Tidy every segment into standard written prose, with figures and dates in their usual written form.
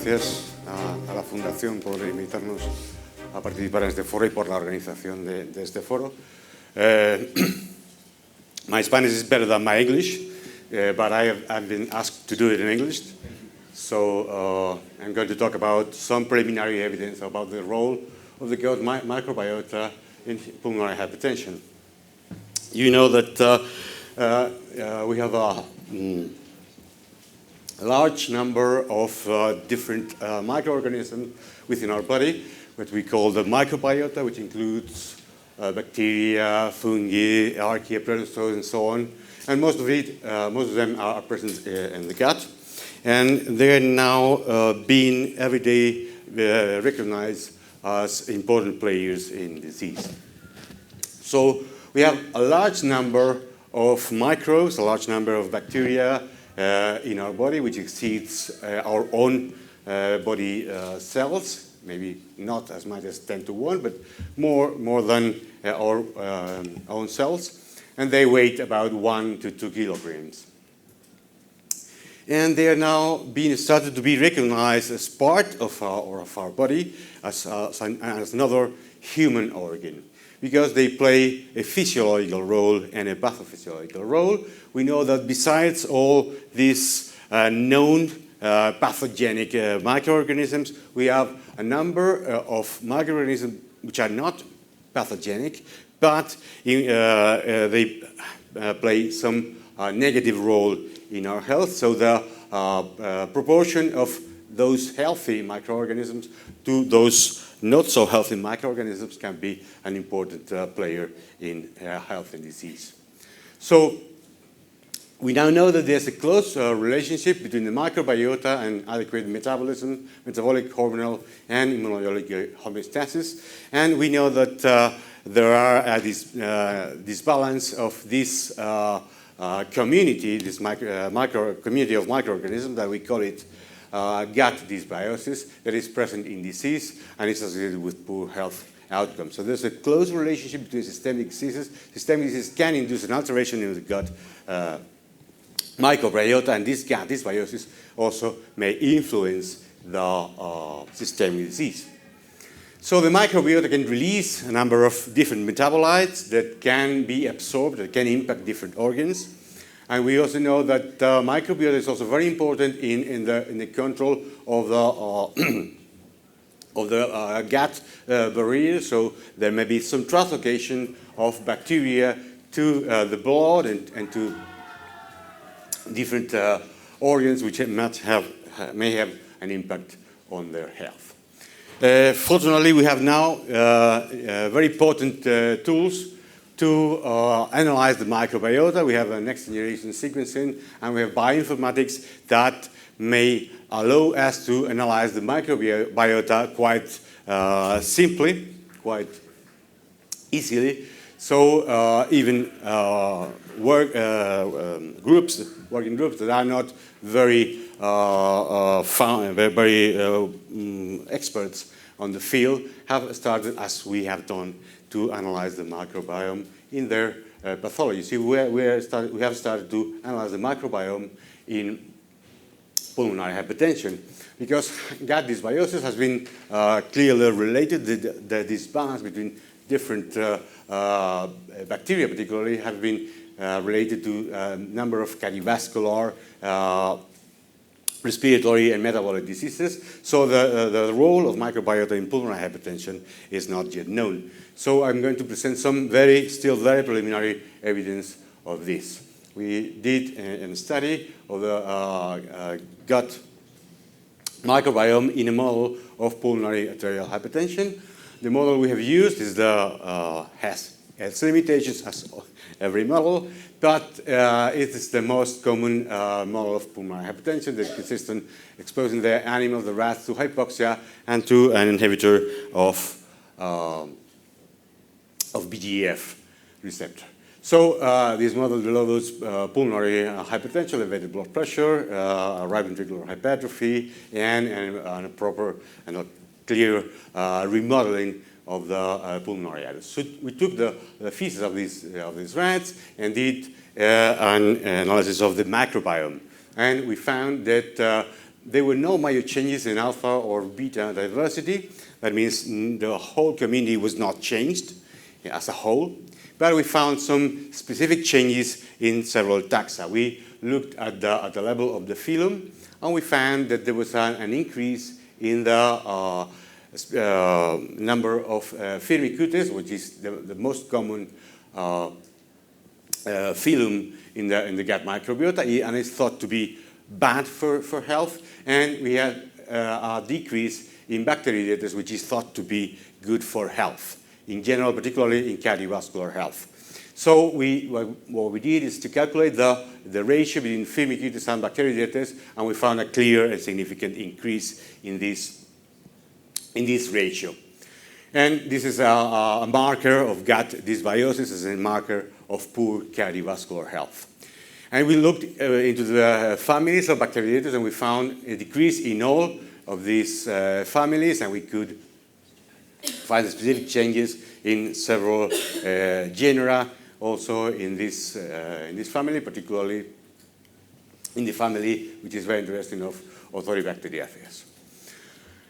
gracias a la Fundación por invitarnos a participar en este foro y por la organización de este foro. My Spanish is better than my English, but I've been asked to do it in English. So I'm going to talk about some preliminary evidence about the role of the gut microbiota in pulmonary hypertension. You know that we have a large number of different microorganisms within our body, what we call the microbiota, which includes bacteria, fungi, archaea, protozoa, and so on. And most of them are present in the gut. And they are now being every day recognized as important players in disease. So we have a large number of microbes, a large number of bacteria in our body, which exceeds our own body cells. Maybe not as much as 10 to 1, but more than our own cells. And they weigh about 1 to 2 kilograms. And they are now being started to be recognized as part of our body, as another human organ, because they play a physiological role and a pathophysiological role. We know that besides all these known pathogenic microorganisms, we have a number of microorganisms which are not pathogenic, but they play some negative role in our health. So the proportion of those healthy microorganisms to those not so healthy microorganisms can be an important player in health and disease. So we now know that there's a close relationship between the microbiota and adequate metabolism, metabolic, hormonal, and immunologic homeostasis. And we know that there are this balance of this community, this community of microorganisms, that we call it gut dysbiosis, that is present in disease and is associated with poor health outcomes. So there's a close relationship between systemic diseases. Systemic disease can induce an alteration in the gut microbiota, and this gut dysbiosis also may influence the systemic disease. So the microbiota can release a number of different metabolites that can be absorbed, that can impact different organs. And we also know that microbiota is also very important in the control of the gut barrier. So there may be some translocation of bacteria to the blood and to different organs which may have an impact on their health. Fortunately, we have now very potent tools to analyze the microbiota. We have a next generation sequencing, and we have bioinformatics that may allow us to analyze the microbiota quite simply, quite easily. So even working groups that are not very experts on the field have started, as we have done, to analyze the microbiome in their pathology. See, we have started to analyze the microbiome in pulmonary hypertension, because gut dysbiosis has been clearly related. The disbalance between different bacteria, particularly, have been related to a number of cardiovascular, respiratory, and metabolic diseases. So the role of microbiota in pulmonary hypertension is not yet known. So I'm going to present some still very preliminary evidence of this. We did a study of the gut microbiome in a model of pulmonary arterial hypertension. The model we have used is has its limitations, as every model, but it is the most common model of pulmonary hypertension that consists in exposing the animals, the rats, to hypoxia and to an inhibitor of BGF receptor. So this model delivers pulmonary hypertension, elevated blood pressure, right ventricular hypertrophy, and a proper and a clear remodeling of the pulmonary arteries. So we took the feces of these rats and did an analysis of the microbiome. And we found that there were no major changes in alpha or beta diversity. That means the whole community was not changed as a whole, but we found some specific changes in several taxa. We looked at the level of the phylum, and we found that there was an increase in the number of Firmicutes, which is the most common phylum in the gut microbiota, and it's thought to be bad for health. And we had a decrease in Bacteroidetes, which is thought to be good for health in general, particularly in cardiovascular health. So what we did is to calculate the ratio between Firmicutes and Bacteroidetes, and we found a clear and significant increase in this ratio. And this is a marker of gut dysbiosis as a marker of poor cardiovascular health. And we looked into the families of Bacteroidetes, and we found a decrease in all of these families, and we could find specific changes in several genera, also in this family, particularly in the family which is very interesting of Authoribacteriaceae.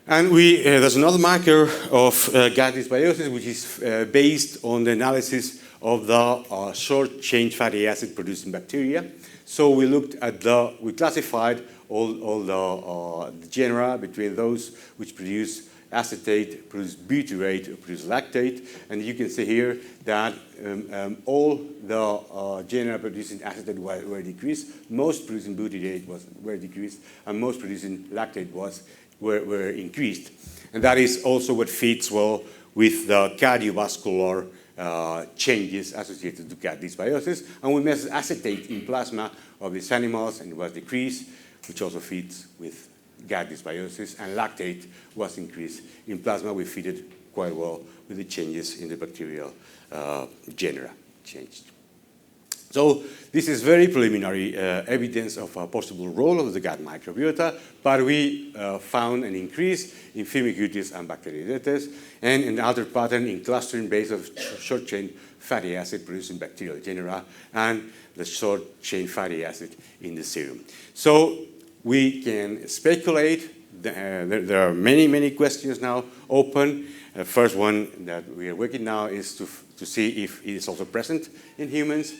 And there's another marker of gut dysbiosis, which is based on the analysis of the short-chain fatty acid producing bacteria. So we looked at we classified all the genera between those which produce acetate, produce butyrate, or produce lactate. And you can see here that all the genera producing acetate were decreased. Most producing butyrate were decreased, and most producing lactate were increased. And that is also what fits well with the cardiovascular changes associated with gut dysbiosis. And we measured acetate in plasma of these animals, and it was decreased, which also fits with gut dysbiosis, and lactate was increased in plasma. We fitted quite well with the changes in the bacterial genera changed. So this is very preliminary evidence of a possible role of the gut microbiota, but we found an increase in Firmicutes and Bacteroidetes, and another pattern in clustering based of short-chain fatty acid producing bacterial genera, and the short-chain fatty acid in the serum. So we can speculate. There are many, many questions now open. The first one that we are working now is to see if it is also present in humans,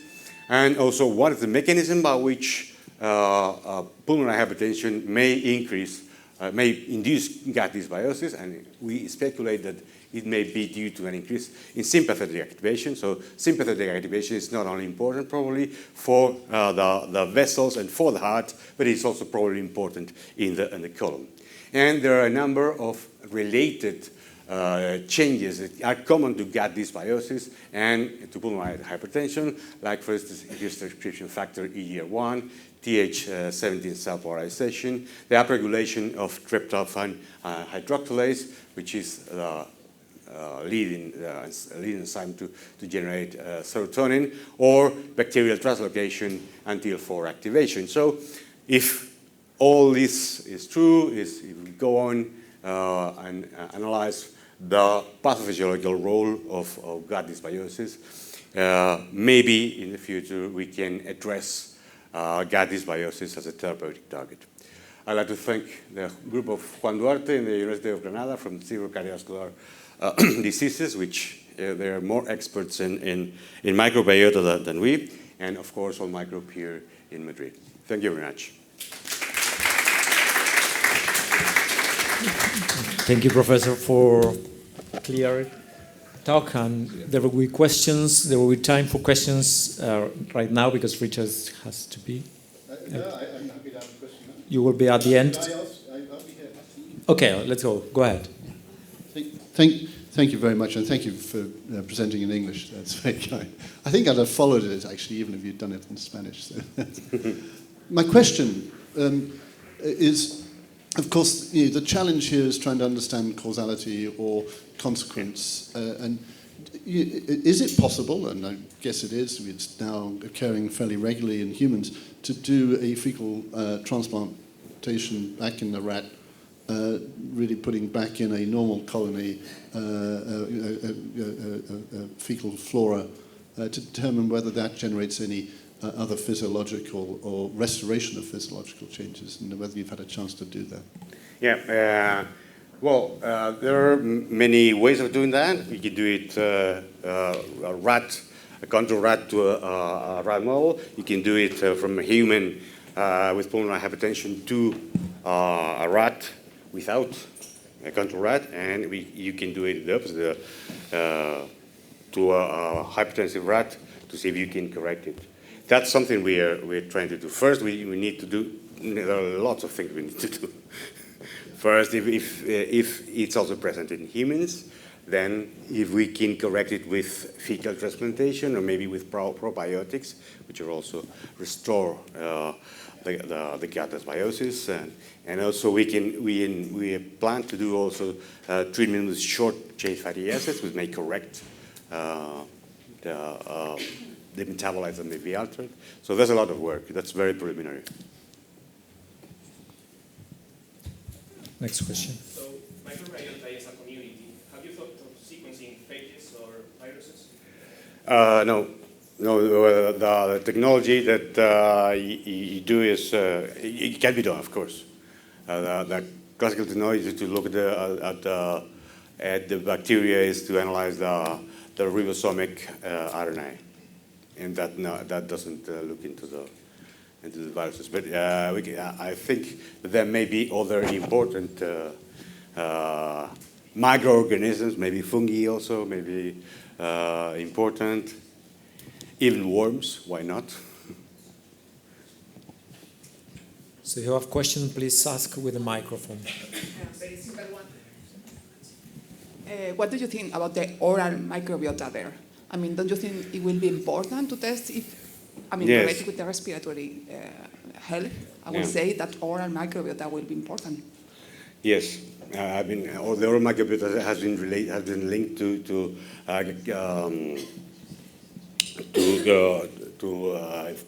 and also what is the mechanism by which pulmonary hypertension may induce gut dysbiosis, and we speculate that it may be due to an increase in sympathetic activation. So sympathetic activation is not only important probably for the vessels and for the heart, but it's also probably important in the colon. And there are a number of related changes that are common to gut dysbiosis and to pulmonary hypertension, like for instance, reduced transcription factor EGR1, Th17 cell polarization, the upregulation of tryptophan hydroxylase, which is the leading enzyme to generate serotonin, or bacterial translocation and TL4 activation. So if all this is true, if we go on and analyze the pathophysiological role of gut dysbiosis, maybe in the future we can address gut dysbiosis as a therapeutic target. I'd like to thank the group of Juan Duarte in the University of Granada from severe cardiovascular diseases, which they are more experts in microbiota than we, and of course all my group here in Madrid. Thank you very much. Thank you, Professor, for a clear talk. And there will be questions. There will be time for questions right now because Richard has to be. I'm happy to have a question. You will be at the end. I'll be here. Okay, let's go. Go ahead. Thank you very much, and thank you for presenting in English. That's very kind. I think I'd have followed it actually, even if you'd done it in Spanish. So. My question is. Of course, the challenge here is trying to understand causality or consequence. And is it possible, and I guess it is, it's now occurring fairly regularly in humans, to do a fecal transplantation back in the rat, really putting back in a normal colony, fecal flora, to determine whether that generates any other physiological or restoration of physiological changes, and whether you've had a chance to do that. Yeah, well, there are many ways of doing that. You can do it a control rat to a rat model. You can do it from a human with pulmonary hypertension to a rat without a control rat, and you can do it the opposite to a hypertensive rat to see if you can correct it. That's something we're trying to do. First, we need to do. There are lots of things we need to do. First, if it's also present in humans, then if we can correct it with fecal transplantation or maybe with probiotics, which are also restore the gut dysbiosis, and also we plan to do also treatment with short chain fatty acids, which may correct the metabolites that may be altered. So there's a lot of work. That's very preliminary. Next question. So microbiota is a community. Have you thought of sequencing phages or viruses? No. The technology that you do is, it can be done, of course. The classical technology to look at the bacteria is to analyze the ribosomic RNA, and that doesn't look into the viruses. But I think that there may be other important microorganisms, maybe fungi also, maybe important. Even worms, why not? So if you have questions, please ask with the microphone. Very simple one. What do you think about the oral microbiota there? I mean, don't you think it will be important to test if, I mean, Yes. related with the respiratory health, I would say that oral microbiota will be important. Yes, the oral microbiota has been linked to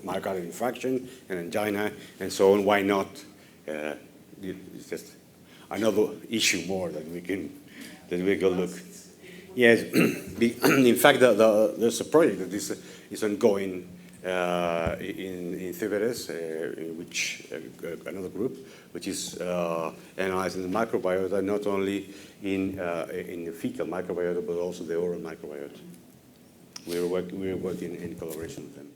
myocardial infarction and angina and so on. Why not? It's just another issue more that we can look. Yes, in fact, there's a project that is ongoing in CIBERES, in which another group, which is analyzing the microbiota, not only in the fecal microbiota, but also the oral microbiota. We're working in collaboration with them.